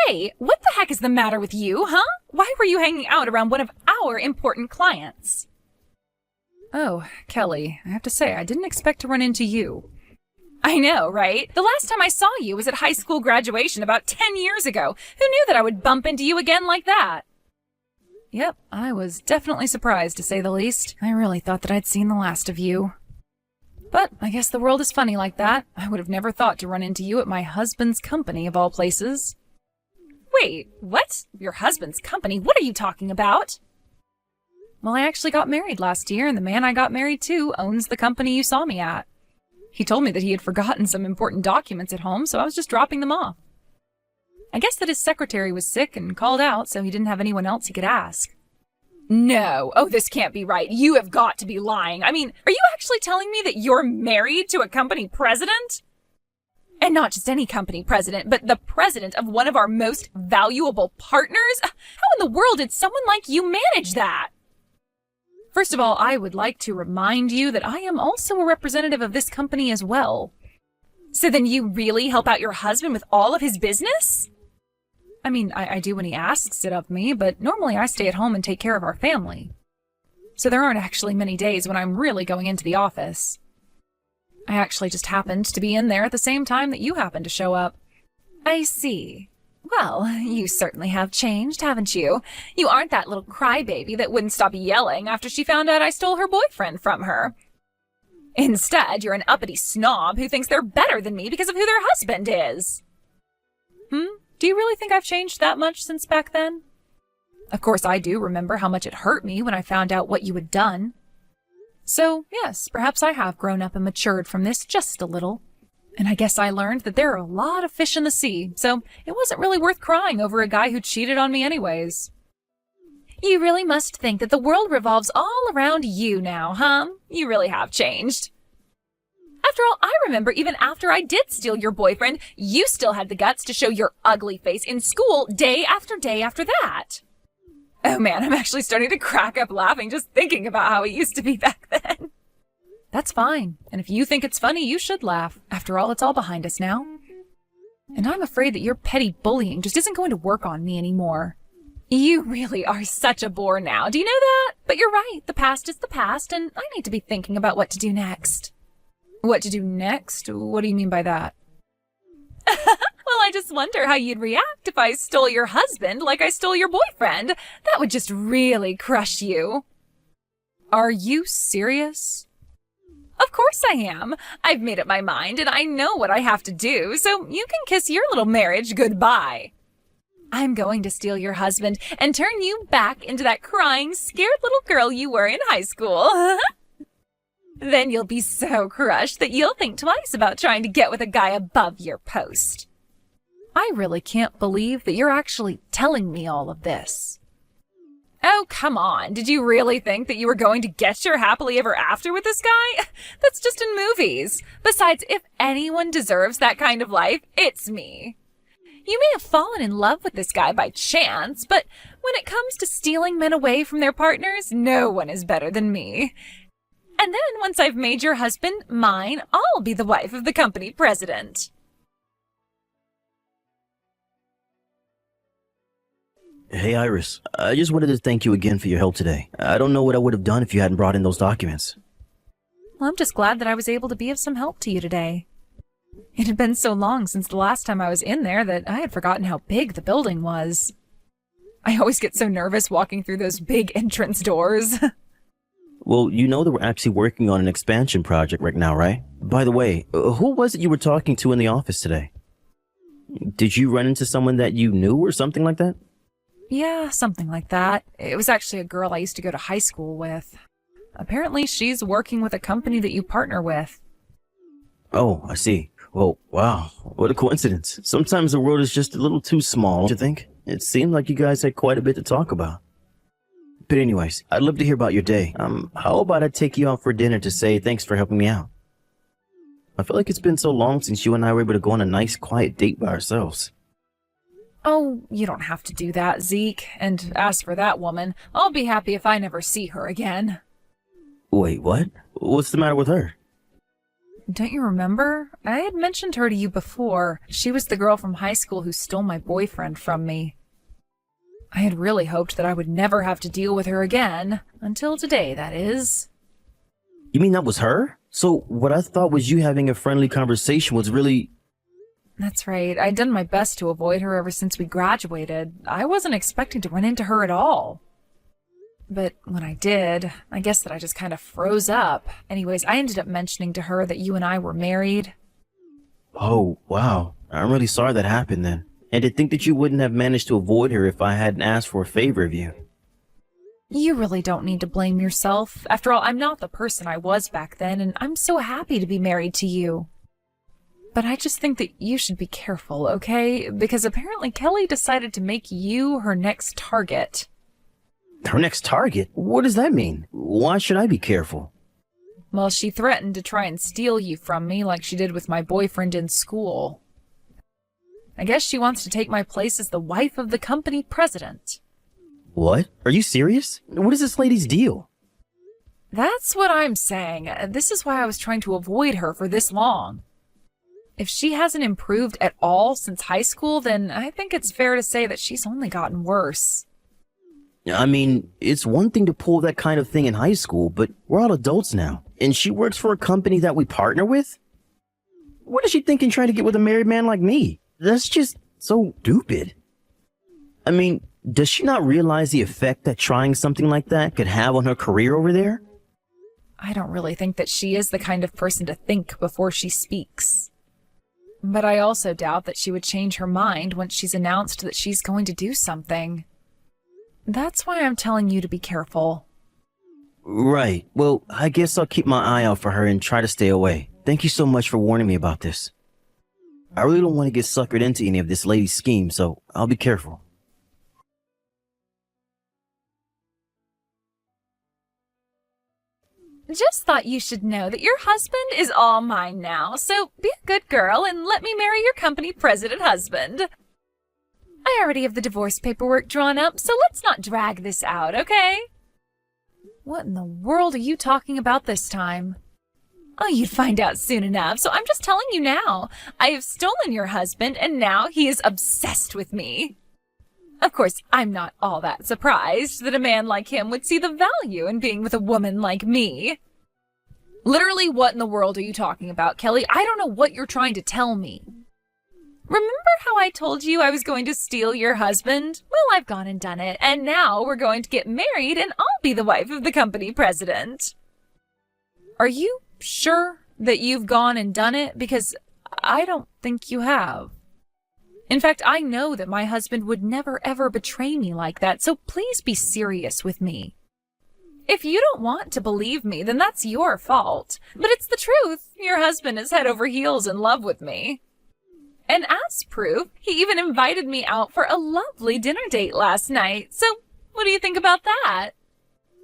Hey, what the heck is the matter with you, huh? Why were you hanging out around one of our important clients? Oh, Kelly, I have to say, I didn't expect to run into you. I know, right? The last time I saw you was at high school graduation about 10 years ago. Who knew that I would bump into you again like that? Yep, I was definitely surprised, to say the least. I really thought that I'd seen the last of you. But I guess the world is funny like that. I would have never thought to run into you at my husband's company, of all places. Wait, what? Your husband's company? What are you talking about? Well, I actually got married last year, and the man I got married to owns the company you saw me at. He told me that he had forgotten some important documents at home, so I was just dropping them off. I guess that his secretary was sick and called out, so he didn't have anyone else he could ask. No. Oh, this can't be right. You have got to be lying. I mean, are you actually telling me that you're married to a company president? And not just any company president, but the president of one of our most valuable partners? How in the world did someone like you manage that? First of all, I would like to remind you that I am also a representative of this company as well. So then you really help out your husband with all of his business? I mean, I do when he asks it of me, but normally I stay at home and take care of our family. So there aren't actually many days when I'm really going into the office. I actually just happened to be in there at the same time that you happened to show up. I see. Well, you certainly have changed, haven't you? You aren't that little crybaby that wouldn't stop yelling after she found out I stole her boyfriend from her. Instead, you're an uppity snob who thinks they're better than me because of who their husband is. Do you really think I've changed that much since back then? Of course, I do remember how much it hurt me when I found out what you had done. So, yes, perhaps I have grown up and matured from this just a little. And I guess I learned that there are a lot of fish in the sea, so it wasn't really worth crying over a guy who cheated on me anyways. You really must think that the world revolves all around you now, huh? You really have changed. After all, I remember even after I did steal your boyfriend, you still had the guts to show your ugly face in school day after day after that. Oh man, I'm actually starting to crack up laughing just thinking about how it used to be back then. That's fine, and if you think it's funny, you should laugh. After all, it's all behind us now. And I'm afraid that your petty bullying just isn't going to work on me anymore. You really are such a bore now, do you know that? But you're right, the past is the past, and I need to be thinking about what to do next. What to do next? What do you mean by that? Well, I just wonder how you'd react if I stole your husband like I stole your boyfriend. That would just really crush you. Are you serious? Of course I am. I've made up my mind and I know what I have to do, so you can kiss your little marriage goodbye. I'm going to steal your husband and turn you back into that crying, scared little girl you were in high school. Then you'll be so crushed that you'll think twice about trying to get with a guy above your post. I really can't believe that you're actually telling me all of this. Oh, come on. Did you really think that you were going to get your happily ever after with this guy? That's just in movies. Besides, if anyone deserves that kind of life, it's me. You may have fallen in love with this guy by chance, but when it comes to stealing men away from their partners, no one is better than me. And then once I've made your husband mine, I'll be the wife of the company president. Hey, Iris. I just wanted to thank you again for your help today. I don't know what I would have done if you hadn't brought in those documents. Well, I'm just glad that I was able to be of some help to you today. It had been so long since the last time I was in there that I had forgotten how big the building was. I always get so nervous walking through those big entrance doors. Well, you know that we're actually working on an expansion project right now, right? By the way, who was it you were talking to in the office today? Did you run into someone that you knew or something like that? Yeah, something like that. It was actually a girl I used to go to high school with. Apparently she's working with a company that you partner with. Oh, I see. Well, wow. What a coincidence. Sometimes the world is just a little too small, don't you think? It seemed like you guys had quite a bit to talk about. But anyways, I'd love to hear about your day. How about I take you out for dinner to say thanks for helping me out? I feel like it's been so long since you and I were able to go on a nice, quiet date by ourselves. Oh, you don't have to do that, Zeke. And as for that woman, I'll be happy if I never see her again. Wait, what? What's the matter with her? Don't you remember? I had mentioned her to you before. She was the girl from high school who stole my boyfriend from me. I had really hoped that I would never have to deal with her again. Until today, that is. You mean that was her? So what I thought was you having a friendly conversation was really... That's right. I'd done my best to avoid her ever since we graduated. I wasn't expecting to run into her at all. But when I did, I guess that I just kind of froze up. Anyways, I ended up mentioning to her that you and I were married. Oh, wow. I'm really sorry that happened then. And to think that you wouldn't have managed to avoid her if I hadn't asked for a favor of you. You really don't need to blame yourself. After all, I'm not the person I was back then, and I'm so happy to be married to you. But I just think that you should be careful, okay? Because apparently Kelly decided to make you her next target. Her next target? What does that mean? Why should I be careful? Well, she threatened to try and steal you from me like she did with my boyfriend in school. I guess she wants to take my place as the wife of the company president. What? Are you serious? What is this lady's deal? That's what I'm saying. This is why I was trying to avoid her for this long. If she hasn't improved at all since high school, then I think it's fair to say that she's only gotten worse. I mean, it's one thing to pull that kind of thing in high school, but we're all adults now. And she works for a company that we partner with? What is she thinking trying to get with a married man like me? That's just so stupid. I mean, does she not realize the effect that trying something like that could have on her career over there? I don't really think that she is the kind of person to think before she speaks. But I also doubt that she would change her mind once she's announced that she's going to do something. That's why I'm telling you to be careful. Right. Well, I guess I'll keep my eye out for her and try to stay away. Thank you so much for warning me about this. I really don't want to get suckered into any of this lady's scheme, so I'll be careful. Just thought you should know that your husband is all mine now, so be a good girl and let me marry your company president husband. I already have the divorce paperwork drawn up, so let's not drag this out, okay? What in the world are you talking about this time? Oh, you'd find out soon enough, so I'm just telling you now. I have stolen your husband, and now he is obsessed with me. Of course, I'm not all that surprised that a man like him would see the value in being with a woman like me. Literally, what in the world are you talking about, Kelly? I don't know what you're trying to tell me. Remember how I told you I was going to steal your husband? Well, I've gone and done it, and now we're going to get married, and I'll be the wife of the company president. Are you sure that you've gone and done it? Because I don't think you have. In fact, I know that my husband would never ever betray me like that, so please be serious with me. If you don't want to believe me, then that's your fault. But it's the truth. Your husband is head over heels in love with me. And as proof, he even invited me out for a lovely dinner date last night. So what do you think about that?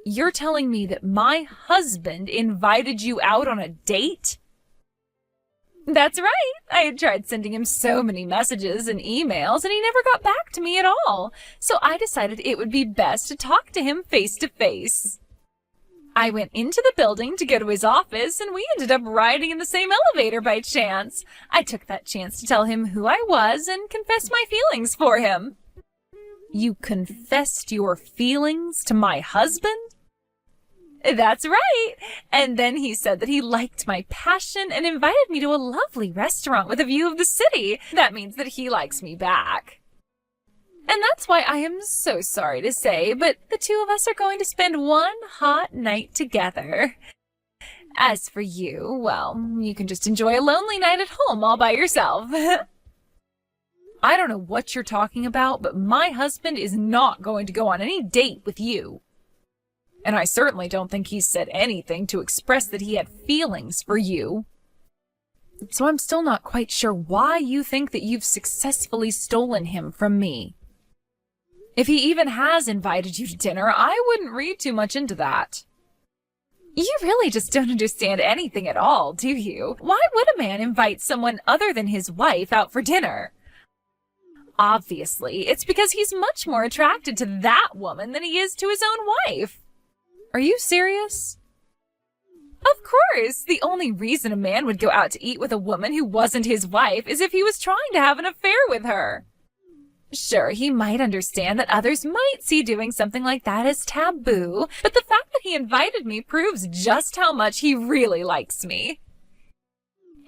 You're telling me that my husband invited you out on a date? That's right. I had tried sending him so many messages and emails, and he never got back to me at all. So I decided it would be best to talk to him face to face. I went into the building to go to his office, and we ended up riding in the same elevator by chance. I took that chance to tell him who I was and confess my feelings for him. You confessed your feelings to my husband? That's right. And then he said that he liked my passion and invited me to a lovely restaurant with a view of the city. That means that he likes me back. And that's why I am so sorry to say, but the two of us are going to spend one hot night together. As for you, well, you can just enjoy a lonely night at home all by yourself. I don't know what you're talking about, but my husband is not going to go on any date with you. And I certainly don't think he's said anything to express that he had feelings for you. So I'm still not quite sure why you think that you've successfully stolen him from me. If he even has invited you to dinner, I wouldn't read too much into that. You really just don't understand anything at all, do you? Why would a man invite someone other than his wife out for dinner? Obviously, it's because he's much more attracted to that woman than he is to his own wife. Are you serious? Of course! The only reason a man would go out to eat with a woman who wasn't his wife is if he was trying to have an affair with her. Sure, he might understand that others might see doing something like that as taboo, but the fact that he invited me proves just how much he really likes me.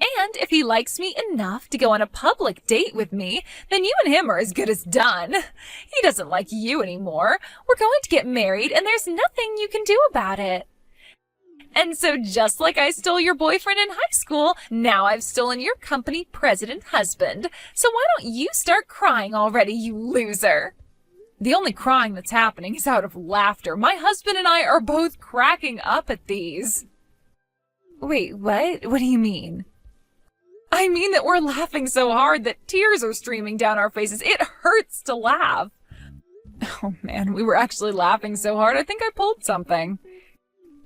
And if he likes me enough to go on a public date with me, then you and him are as good as done. He doesn't like you anymore. We're going to get married, and there's nothing you can do about it. And so just like I stole your boyfriend in high school, now I've stolen your company president husband. So why don't you start crying already, you loser? The only crying that's happening is out of laughter. My husband and I are both cracking up at these. Wait, what? What do you mean? I mean that we're laughing so hard that tears are streaming down our faces. It hurts to laugh. Oh man, we were actually laughing so hard I think I pulled something.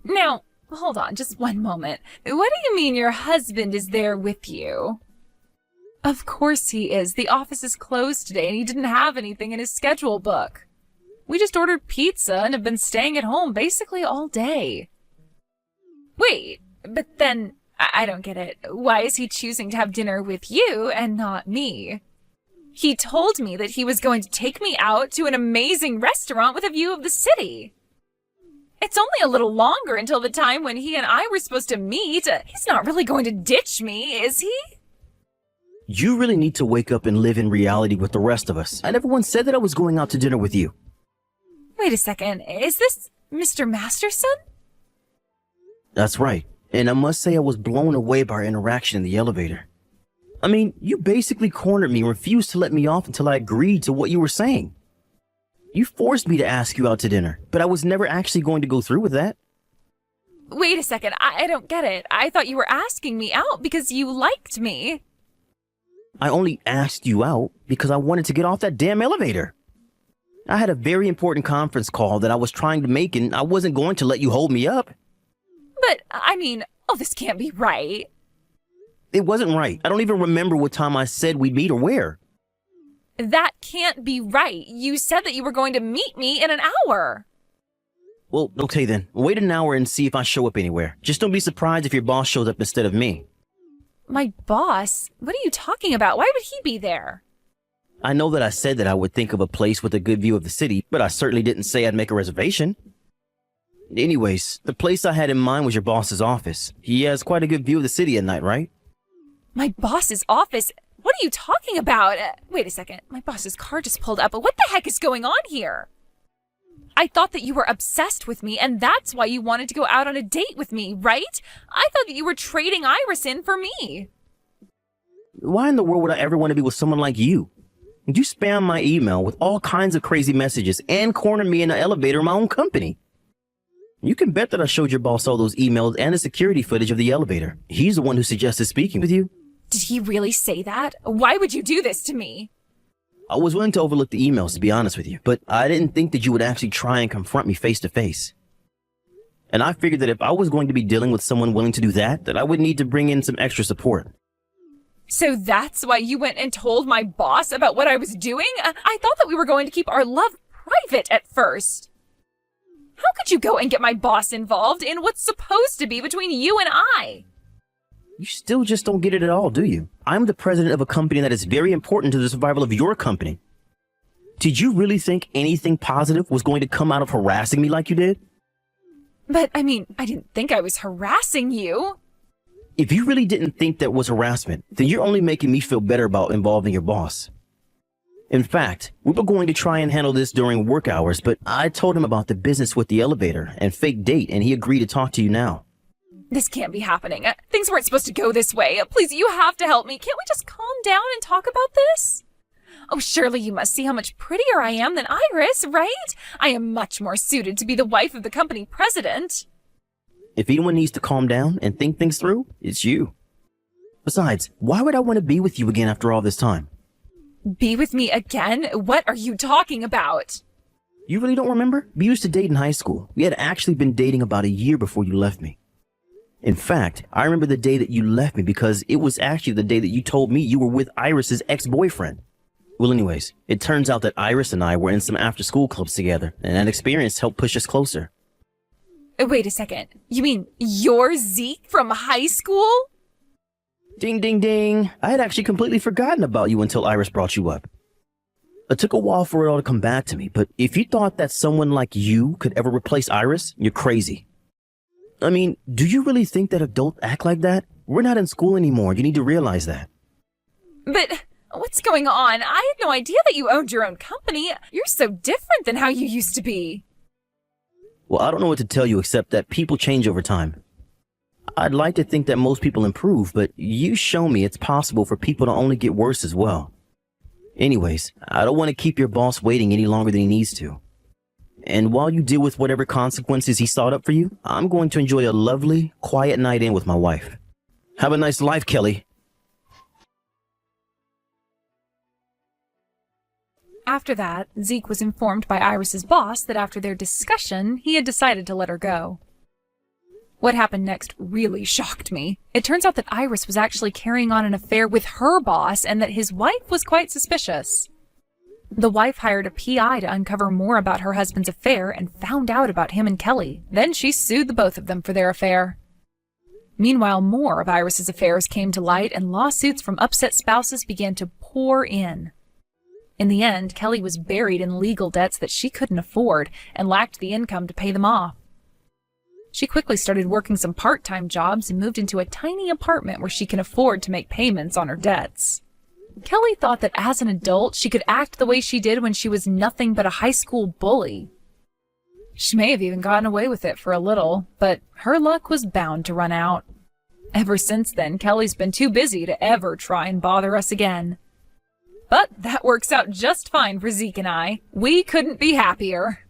Now, hold on, just one moment. What do you mean your husband is there with you? Of course he is. The office is closed today and he didn't have anything in his schedule book. We just ordered pizza and have been staying at home basically all day. Wait, but then, I don't get it. Why is he choosing to have dinner with you and not me? He told me that he was going to take me out to an amazing restaurant with a view of the city. It's only a little longer until the time when he and I were supposed to meet. He's not really going to ditch me, is he? You really need to wake up and live in reality with the rest of us. I never once said that I was going out to dinner with you. Wait a second. Is this Mr. Masterson? That's right. And I must say I was blown away by our interaction in the elevator. I mean, you basically cornered me and refused to let me off until I agreed to what you were saying. You forced me to ask you out to dinner, but I was never actually going to go through with that. Wait a second, I don't get it. I thought you were asking me out because you liked me. I only asked you out because I wanted to get off that damn elevator. I had a very important conference call that I was trying to make and I wasn't going to let you hold me up. But, I mean, oh, this can't be right. It wasn't right. I don't even remember what time I said we'd meet or where. That can't be right. You said that you were going to meet me in an hour. Well, okay then. Wait an hour and see if I show up anywhere. Just don't be surprised if your boss shows up instead of me. My boss? What are you talking about? Why would he be there? I know that I said that I would think of a place with a good view of the city, but I certainly didn't say I'd make a reservation. Anyways, the place I had in mind was your boss's office. He has quite a good view of the city at night, right? My boss's office? What are you talking about? Wait a second. My boss's car just pulled up. What the heck is going on here? I thought that you were obsessed with me, and that's why you wanted to go out on a date with me, right? I thought that you were trading Iris in for me. Why in the world would I ever want to be with someone like you? You spam my email with all kinds of crazy messages and corner me in the elevator in my own company. You can bet that I showed your boss all those emails and the security footage of the elevator. He's the one who suggested speaking with you. Did he really say that? Why would you do this to me? I was willing to overlook the emails, to be honest with you, but I didn't think that you would actually try and confront me face to face. And I figured that if I was going to be dealing with someone willing to do that, that I would need to bring in some extra support. So that's why you went and told my boss about what I was doing? I thought that we were going to keep our love private at first. How could you go and get my boss involved in what's supposed to be between you and I? You still just don't get it at all, do you? I'm the president of a company that is very important to the survival of your company. Did you really think anything positive was going to come out of harassing me like you did? But, I mean, I didn't think I was harassing you. If you really didn't think that was harassment, then you're only making me feel better about involving your boss. In fact, we were going to try and handle this during work hours, but I told him about the business with the elevator and fake date, and he agreed to talk to you now. This can't be happening. Things weren't supposed to go this way. Please, you have to help me. Can't we just calm down and talk about this? Oh, surely you must see how much prettier I am than Iris, right? I am much more suited to be the wife of the company president. If anyone needs to calm down and think things through, it's you. Besides, why would I want to be with you again after all this time? Be with me again? What are you talking about? You really don't remember? We used to date in high school. We had actually been dating about a year before you left me. In fact, I remember the day that you left me because it was actually the day that you told me you were with Iris's ex-boyfriend. Well, anyways, it turns out that Iris and I were in some after-school clubs together, and that experience helped push us closer. Wait a second. You mean you're Zeke from high school? Ding, ding, ding. I had actually completely forgotten about you until Iris brought you up. It took a while for it all to come back to me, but if you thought that someone like you could ever replace Iris, you're crazy. I mean, do you really think that adults act like that? We're not in school anymore. You need to realize that. But what's going on? I had no idea that you owned your own company. You're so different than how you used to be. Well, I don't know what to tell you except that people change over time. I'd like to think that most people improve, but you show me it's possible for people to only get worse as well. Anyways, I don't want to keep your boss waiting any longer than he needs to. And while you deal with whatever consequences he sought up for you, I'm going to enjoy a lovely, quiet night in with my wife. Have a nice life, Kelly. After that, Zeke was informed by Iris's boss that after their discussion, he had decided to let her go. What happened next really shocked me. It turns out that Iris was actually carrying on an affair with her boss and that his wife was quite suspicious. The wife hired a PI to uncover more about her husband's affair and found out about him and Kelly. Then she sued the both of them for their affair. Meanwhile, more of Iris's affairs came to light and lawsuits from upset spouses began to pour in. In the end, Kelly was buried in legal debts that she couldn't afford and lacked the income to pay them off. She quickly started working some part-time jobs and moved into a tiny apartment where she can afford to make payments on her debts. Kelly thought that as an adult, she could act the way she did when she was nothing but a high school bully. She may have even gotten away with it for a little, but her luck was bound to run out. Ever since then, Kelly's been too busy to ever try and bother us again. But that works out just fine for Zeke and I. We couldn't be happier.